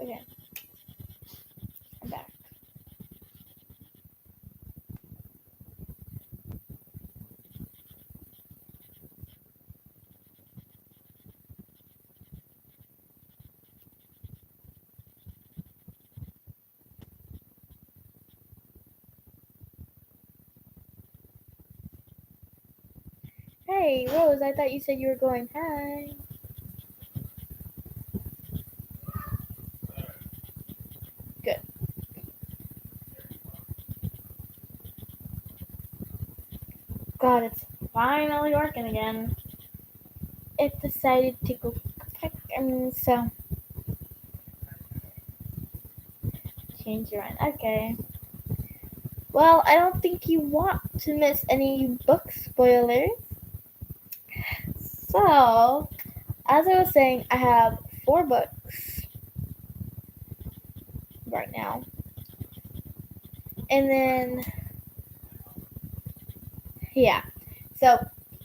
Okay, I'm back. Hey, Rose, I thought you said you were going. Hi. Good. God, it's finally working again. It decided to go quick, and so change your mind. Okay. Well, I don't think you want to miss any book spoilers. So, as I was saying, I have 4 books right now. And then, yeah. So,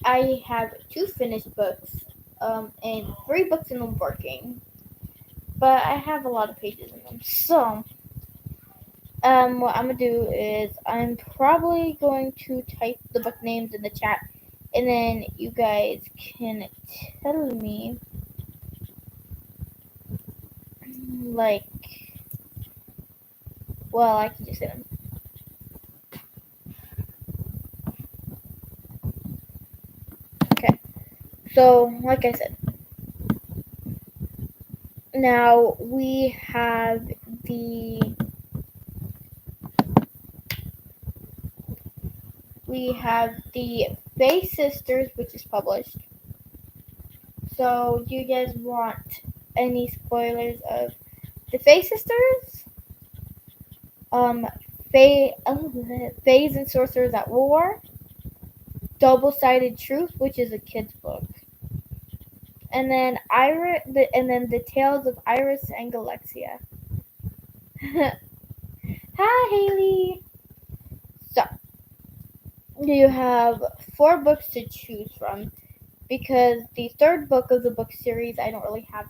I have 2 finished books, and 3 books in the working. But I have a lot of pages in them. So, what I'm gonna do is I'm probably going to type the book names in the chat, and then you guys can tell me, like, well, I can just say them. Okay. So, like I said, now the we have the Faye Sisters, which is published. So, do you guys want any spoilers of the Faye Sisters? Um, Fays and Sorcerers at War, Double-Sided Truth, which is a kid's book, and then the Tales of Iris and Galexia. Hi, Haley. So, you have 4 books to choose from because the third book of the book series I don't really have.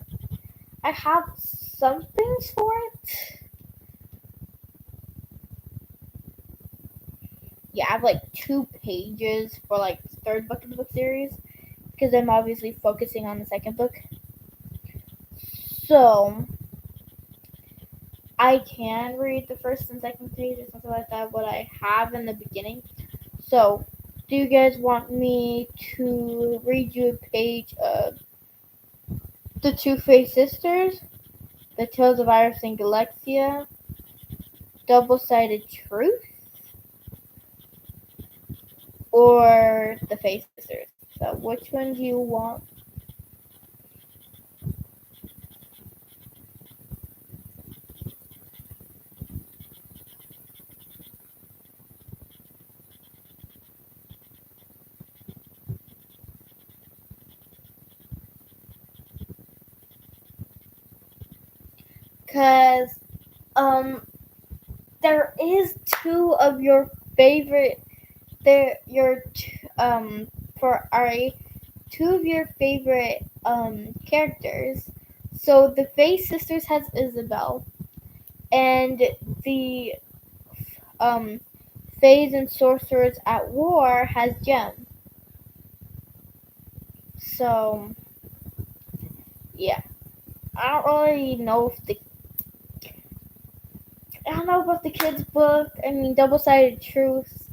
I have some things for it. Yeah, I have like 2 pages for like the third book of the book series because I'm obviously focusing on the second book. So I can read the first and second page or something like that, what I have in the beginning. So, do you guys want me to read you a page of the Two-Faced Sisters, the Tales of Iris and Galexia, Double-Sided Truth, or the Fae Sisters? So, which one do you want? Because, there is 2 of your favorite. There, your for our 2 of your favorite characters. So the Fae Sisters has Isabel, and the um Fays and Sorcerers at War has Jem. So yeah, I don't really know if the I don't know about the kids book. I mean, Double Sided Truth.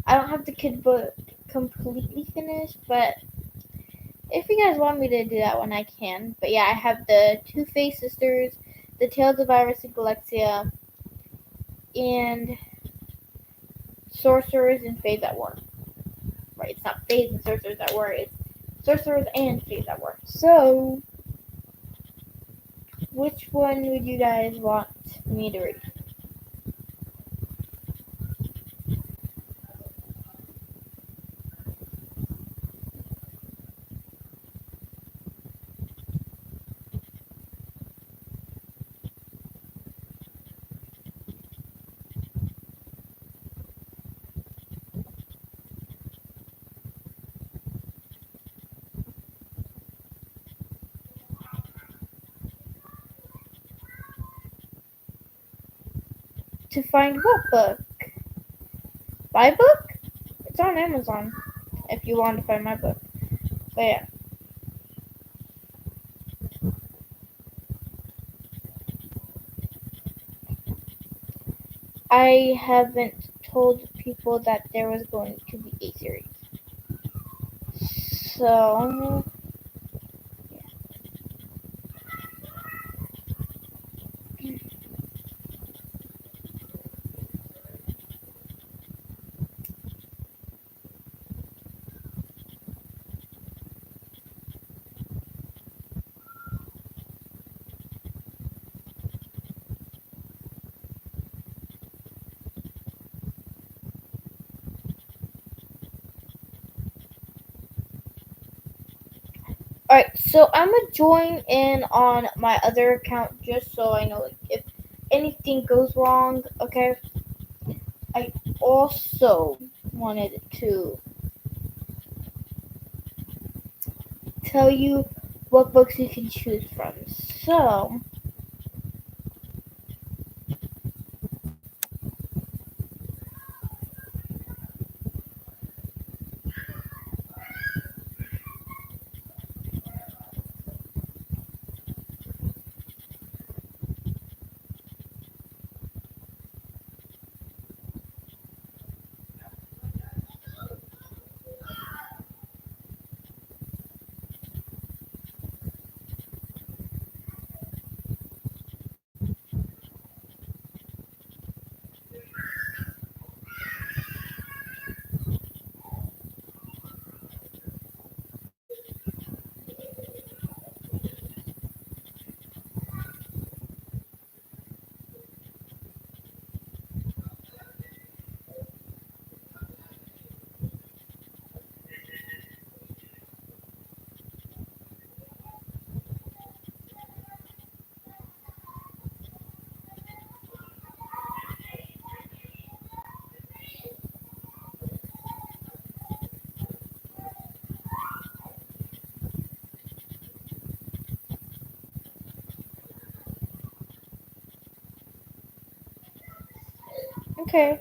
I don't have the kid book completely finished, but if you guys want me to do that one, I can. But yeah, I have the Two-Faced Sisters, the Tales of Iris and Galexia, and Sorcerers and Fays at War. Right, it's not Fays and Sorcerers at War, it's Sorcerers and Fays at War. So, which one would you guys want me to read? To find what book? My book? It's on Amazon if you want to find my book. But yeah. I haven't told people that there was going to be a series. So, alright, so I'm gonna join in on my other account just so I know if anything goes wrong, okay? I also wanted to tell you what books you can choose from. So, okay.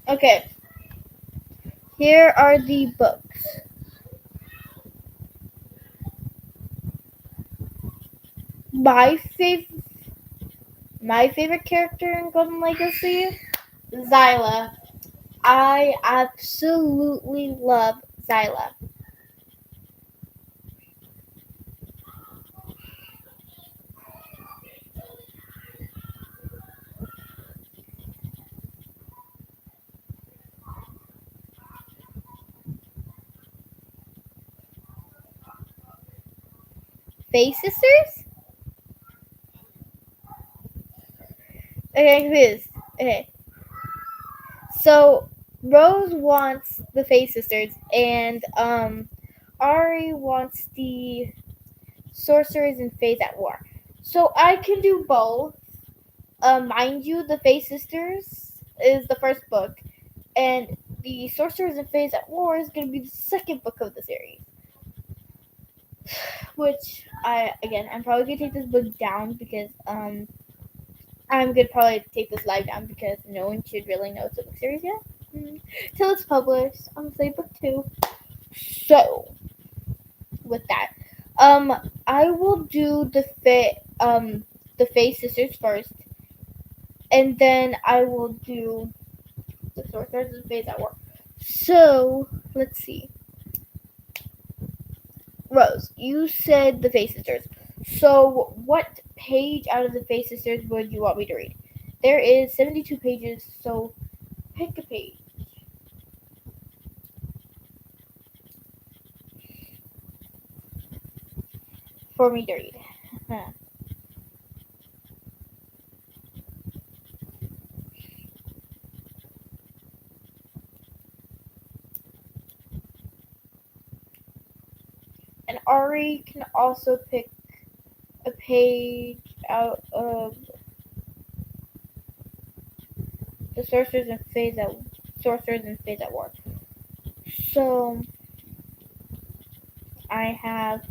Okay. Here are the books. My favorite character in Golden Legacy, Zyla. I absolutely love Zyla. Fae sisters? Okay, this. Okay. So Rose wants the Fae sisters and Ari wants the sorcerers and Faes at war. So I can do both. Mind you, the Fae sisters is the first book, and the sorcerers and Faes at war is gonna be the second book of the series. Which I'm probably gonna take this book down because I'm gonna probably take this live down because no one should really know it's a book series yet. Till it's published on say book 2. So with that, I will do the Fae sisters first, and then I will do the sorcerers and Faes at war. So let's see. Rose, you said the Fae sisters. So what page out of the Fae sisters would you want me to read? There is 72 pages, so pick a page for me to read. Huh. And Ari can also pick a page out of the Sorcerers and Fays at War. So I have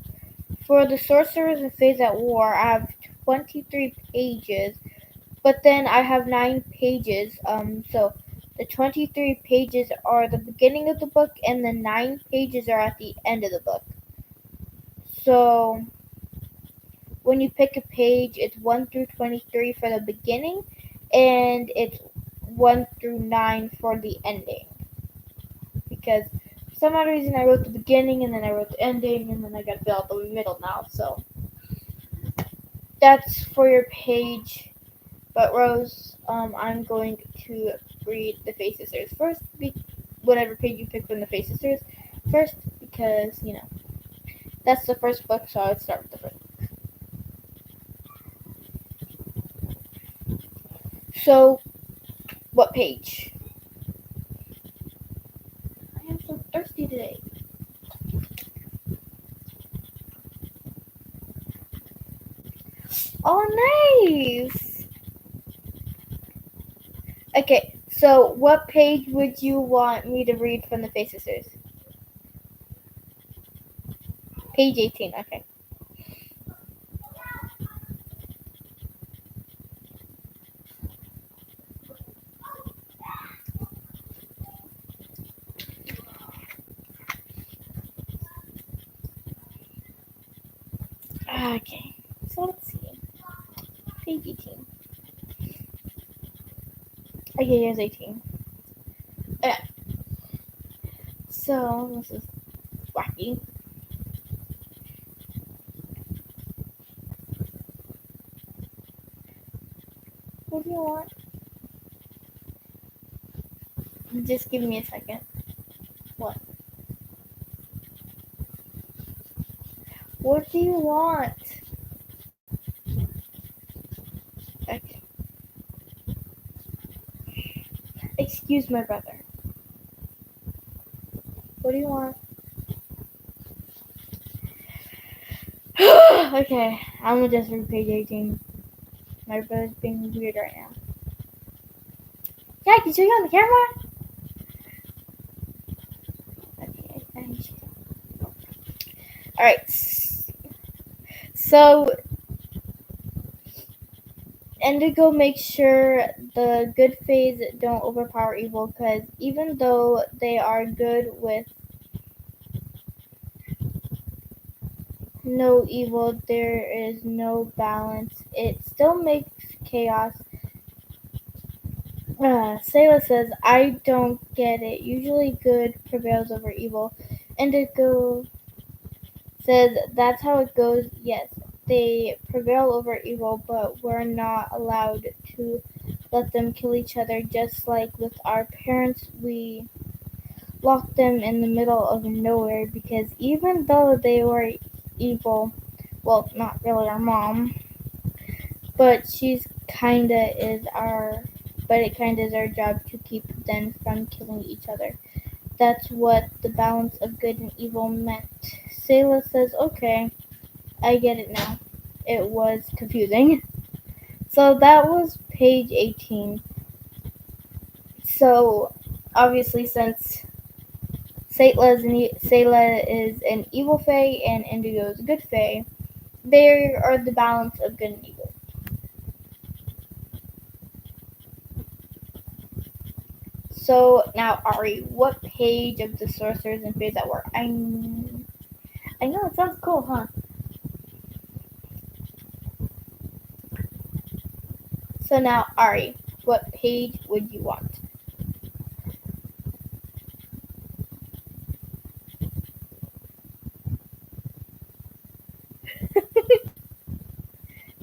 for the Sorcerers and Fays at War, I have 23 pages, but then I have 9 pages. So the 23 pages are the beginning of the book, and the 9 pages are at the end of the book. So when you pick a page, it's 1 through 23 for the beginning, and it's 1 through 9 for the ending. Because for some odd reason, I wrote the beginning, and then I wrote the ending, and then I got to fill out the middle now. So that's for your page. But Rose, I'm going to read the Face Sisters first. Whatever page you pick from the Face Sisters first, because that's the first book, so I would start with the first. So, what page? I am so thirsty today. Oh, nice. Okay, so what page would you want me to read from the Face Sisters? Page 18. Okay. Okay. So let's see. Page 18. Okay, here's 18. Okay. So this is wacky. What do you want? Just give me a second. What? What do you want? Okay. Excuse my brother. What do you want? Okay, I'm gonna just read page 18. My brother's being weird right now. Yeah, I can show you on the camera. Okay. Alright. So, Indigo makes sure the good Fays don't overpower evil, because even though they are good with no evil, there is no balance. It still makes chaos. Sayla says, I don't get it. Usually good prevails over evil. Indigo says, that's how it goes. Yes, they prevail over evil, but we're not allowed to let them kill each other. Just like with our parents, we locked them in the middle of nowhere because even though they were evil, well, not really our mom, but she's kinda is our, but it kinda is our job to keep them from killing each other. That's what the balance of good and evil meant. Sayla says, okay, I get it now. It was confusing. So that was page 18. So, obviously, since Sayla is an evil fae and Indigo is a good fae, they are the balance of good and evil. So now, Ari, what page of the Sorcerers and Fays at War? I know it sounds cool, huh? So now, Ari, what page would you want?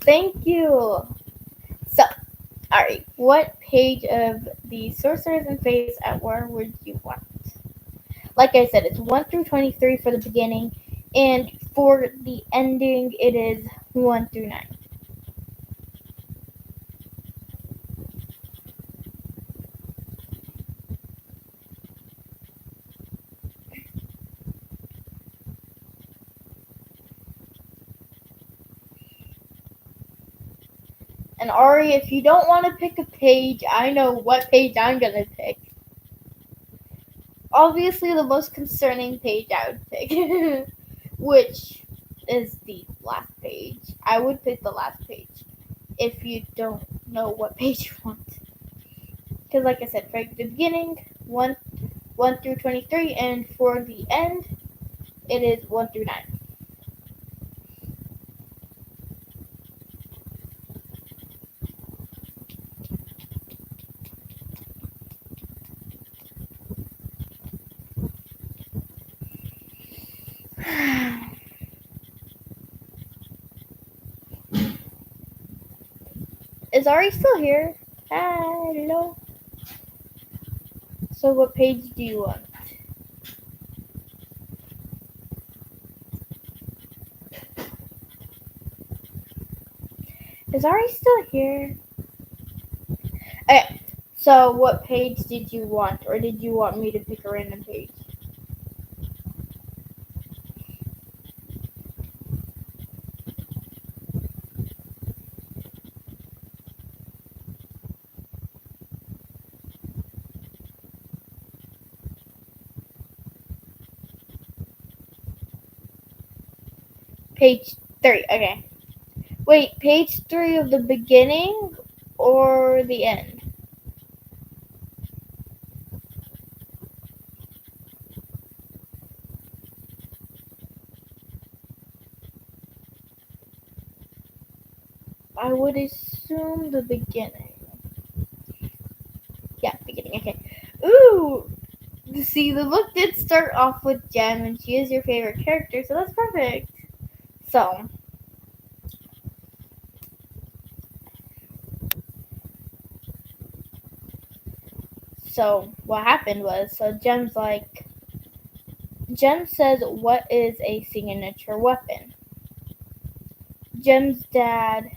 Thank you. So, Ari, what page of the Sorcerers and Fays at War would you want? Like I said, it's 1 through 23 for the beginning, and for the ending, it is 1 through 9. And Ari, if you don't want to pick a page, I know what page I'm going to pick. Obviously, the most concerning page I would pick, which is the last page. I would pick the last page if you don't know what page you want. Because, like I said, for the beginning, 1 through 23, and for the end, it is 1 through 9. Is Ari still here? Hello. So what page do you want? Is Ari still here? Okay, so what page did you want? Or did you want me to pick a random page? Page 3, okay. Wait, page 3 of the beginning or the end? I would assume the beginning. Yeah, beginning, okay. Ooh! See, the book did start off with Jem, and she is your favorite character, so that's perfect. So, what happened was, Jem says, what is a signature weapon? Jem's dad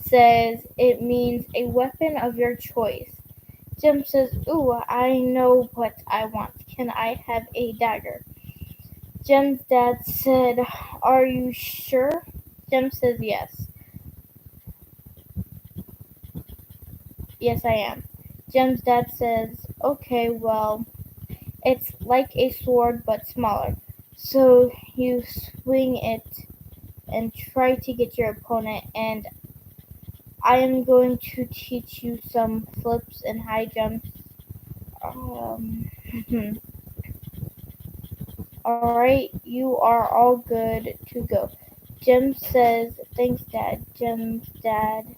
says it means a weapon of your choice. Jem says, ooh, I know what I want. Can I have a dagger? Jem's dad said, are you sure? Jem says, yes. Yes, I am. Jem's dad says, okay, well, it's like a sword but smaller. So you swing it and try to get your opponent, and I am going to teach you some flips and high jumps. Alright, you are all good to go. Jem says, thanks, Dad. Jem's dad.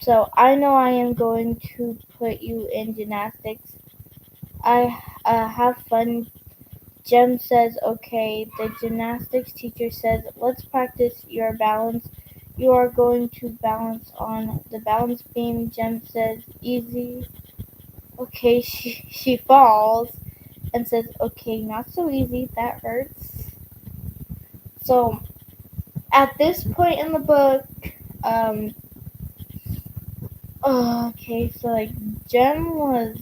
So I know I am going to put you in gymnastics. I have fun. Jem says, okay. The gymnastics teacher says, let's practice your balance. You are going to balance on the balance beam. Jem says, easy. Okay, she falls and says, okay, not so easy. That hurts. So at this point in the book, okay, so like Jem was,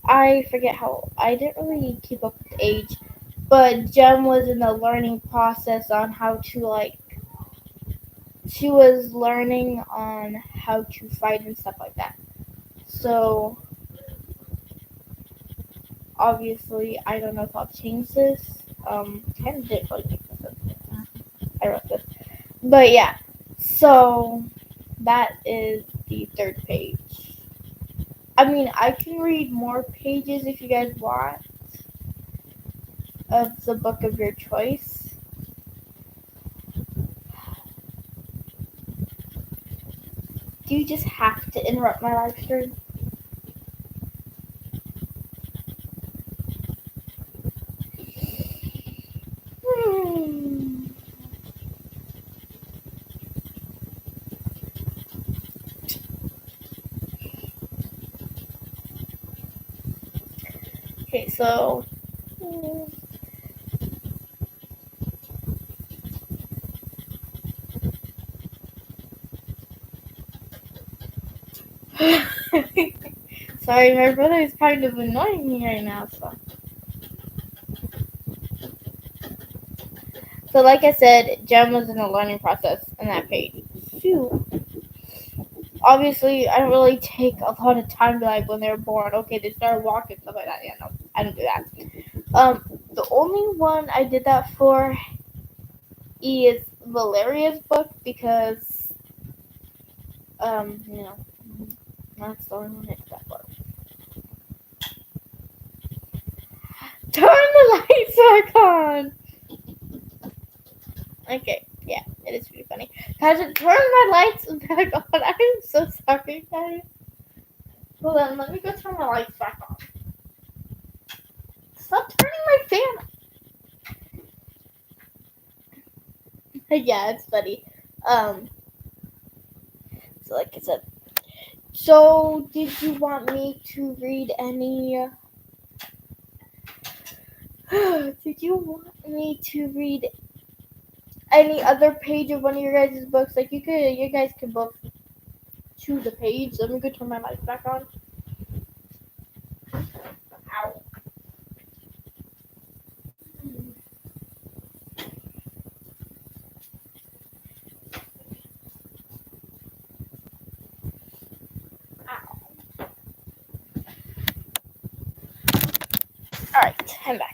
I forget how, I didn't really keep up with age, but Jem was in the learning process on how to she was learning on how to fight and stuff like that. So obviously, I don't know if I'll change this. Kind of didn't really make this up. I wrote this, but yeah. So that is the third page. I mean, I can read more pages if you guys want of the book of your choice. Do you just have to interrupt my live stream? Hmm. Okay, so. Sorry, my brother is kind of annoying me right now. So like I said, Jem was in the learning process in that page. do. Obviously, I don't really take a lot of time to like when they were born. Okay, they started walking, stuff like that. Yeah, no, I don't do that. The only one I did that for is Valeria's book because, you know, that's the only one I did that for. Turn the lights back on. Okay, yeah, it is pretty funny. Guys, turn my lights back on. I'm so sorry, guys. Hold on, let me go turn my lights back on. Stop turning my fan. Yeah, it's funny. So like I said, so did you want me to read any? Did you want me to read any other page of one of your guys' books? Like you guys can both choose a page. Let me go turn my lights back on. Ow. Alright, I'm back.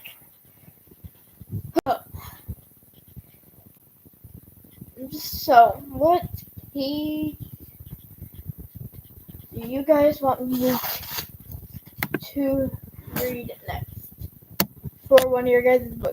So, what page do you guys want me to read next for one of your guys' books?